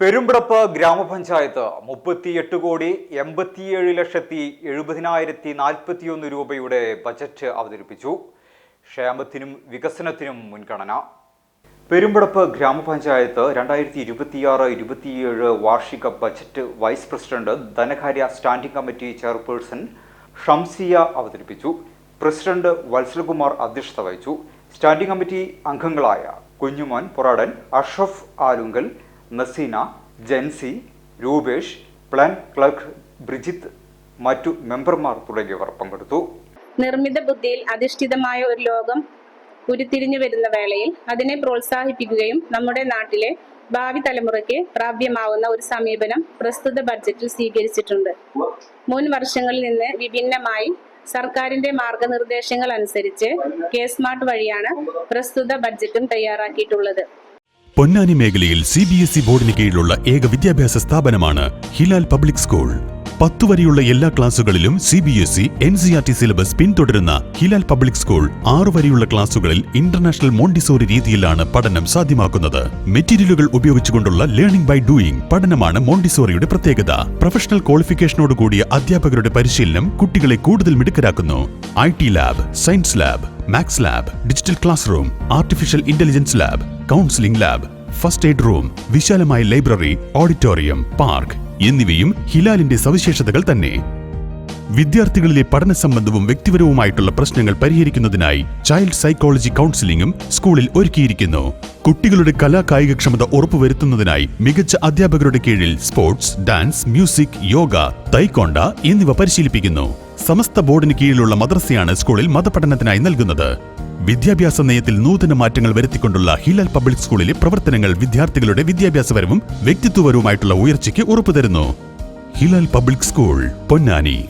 പെരുമ്പടപ്പ് ഗ്രാമപഞ്ചായത്ത് 38,87,70,71 രൂപയുടെ ബജറ്റ് അവതരിപ്പിച്ചു. ക്ഷേമത്തിനും വികസനത്തിനും മുൻഗണന. പെരുമ്പടപ്പ് ഗ്രാമപഞ്ചായത്ത് 2026-27 വാർഷിക ബജറ്റ് വൈസ് പ്രസിഡന്റ് ധനകാര്യ സ്റ്റാൻഡിംഗ് കമ്മിറ്റി ചെയർപേഴ്സൺ ഷംസിയ അവതരിപ്പിച്ചു. പ്രസിഡന്റ് വത്സലകുമാർ അധ്യക്ഷത വഹിച്ചു. സ്റ്റാൻഡിംഗ് കമ്മിറ്റി അംഗങ്ങളായ കുഞ്ഞുമോൻ പൊറാടൻ, അഷ്റഫ് ആലുങ്കൽ, നസീന, ജൻസി, രൂപേഷ്, പ്ലാൻ ക്ലർക്ക് ബ്രിജിത്ത്, മറ്റു മെമ്പർമാർ തുടങ്ങിയവർ പങ്കെടുത്തു. നിർമ്മിത ബുദ്ധിയിൽ അധിഷ്ഠിതമായ ഒരു ലോകം ഉരുത്തിരിഞ്ഞു വരുന്ന വേളയിൽ അതിനെ പ്രോത്സാഹിപ്പിക്കുകയും നമ്മുടെ നാട്ടിലെ ഭാവി തലമുറയ്ക്ക് പ്രാപ്യമാവുന്ന ഒരു സമീപനം പ്രസ്തുത ബഡ്ജറ്റിൽ സ്വീകരിച്ചിട്ടുണ്ട്. മുൻ വർഷങ്ങളിൽ നിന്ന് വിഭിന്നമായി സർക്കാരിന്റെ മാർഗനിർദ്ദേശങ്ങൾ അനുസരിച്ച് കെ-സ്മാർട്ട് വഴിയാണ് പ്രസ്തുത ബഡ്ജറ്റും തയ്യാറാക്കിയിട്ടുള്ളത്. പൊന്നാനി മേഖലയിൽ CBSE ബോർഡിന് കീഴിലുള്ള ഏക വിദ്യാഭ്യാസ സ്ഥാപനമാണ് ഹിലാൽ പബ്ലിക് സ്കൂൾ. 10 വരെയുള്ള എല്ലാ ക്ലാസുകളിലും CBSE NCERT സിലബസ് പിന്തുടരുന്ന ഹിലാൽ പബ്ലിക് സ്കൂൾ 6 വരെയുള്ള ക്ലാസുകളിൽ ഇന്റർനാഷണൽ മോണ്ടിസോറി രീതിയിലാണ് പഠനം സാധ്യമാക്കുന്നത്. മെറ്റീരിയലുകൾ ഉപയോഗിച്ചുകൊണ്ടുള്ള ലേണിംഗ് ബൈ ഡൂയിങ് പഠനമാണ് മോണ്ടിസോറിയുടെ പ്രത്യേകത. പ്രൊഫഷണൽ ക്വാളിഫിക്കേഷനോട് കൂടിയ അധ്യാപകരുടെ പരിശീലനം കുട്ടികളെ കൂടുതൽ മിടുക്കരാക്കുന്നു. IT lab, science lab, maths lab, digital class room, artificial intelligence lab, counselling lab, first aid room, വിശാലമായ ലൈബ്രറി, ഓഡിറ്റോറിയം, പാർക്ക് എന്നിവയും ഹിലാലിന്റെ സവിശേഷതകൾ തന്നെ. വിദ്യാർത്ഥികളിലെ പഠന സംബന്ധവും വ്യക്തിപരവുമായിട്ടുള്ള പ്രശ്നങ്ങൾ പരിഹരിക്കുന്നതിനായി ചൈൽഡ് സൈക്കോളജി കൗൺസിലിംഗും സ്കൂളിൽ ഒരുക്കിയിരിക്കുന്നു. കുട്ടികളുടെ കലാകായികക്ഷമത ഉറപ്പുവരുത്തുന്നതിനായി മികച്ച അധ്യാപകരുടെ കീഴിൽ സ്പോർട്സ്, ഡാൻസ്, മ്യൂസിക്, യോഗ, തൈക്കോണ്ട എന്നിവ പരിശീലിപ്പിക്കുന്നു. സമസ്ത ബോർഡിന് കീഴിലുള്ള മദ്രസയാണ് സ്കൂളിൽ മതപഠനത്തിനായി നൽകുന്നത്. വിദ്യാഭ്യാസ നയത്തിൽ നൂതന മാറ്റങ്ങൾ വരുത്തിക്കൊണ്ടുള്ള ഹിലാൽ പബ്ലിക് സ്കൂളിലെ പ്രവർത്തനങ്ങൾ വിദ്യാർത്ഥികളുടെ വിദ്യാഭ്യാസപരവും വ്യക്തിത്വപരവുമായിട്ടുള്ള ഉയർച്ചയ്ക്ക് ഉറപ്പുതരുന്നു. Hilal public school, Ponnani.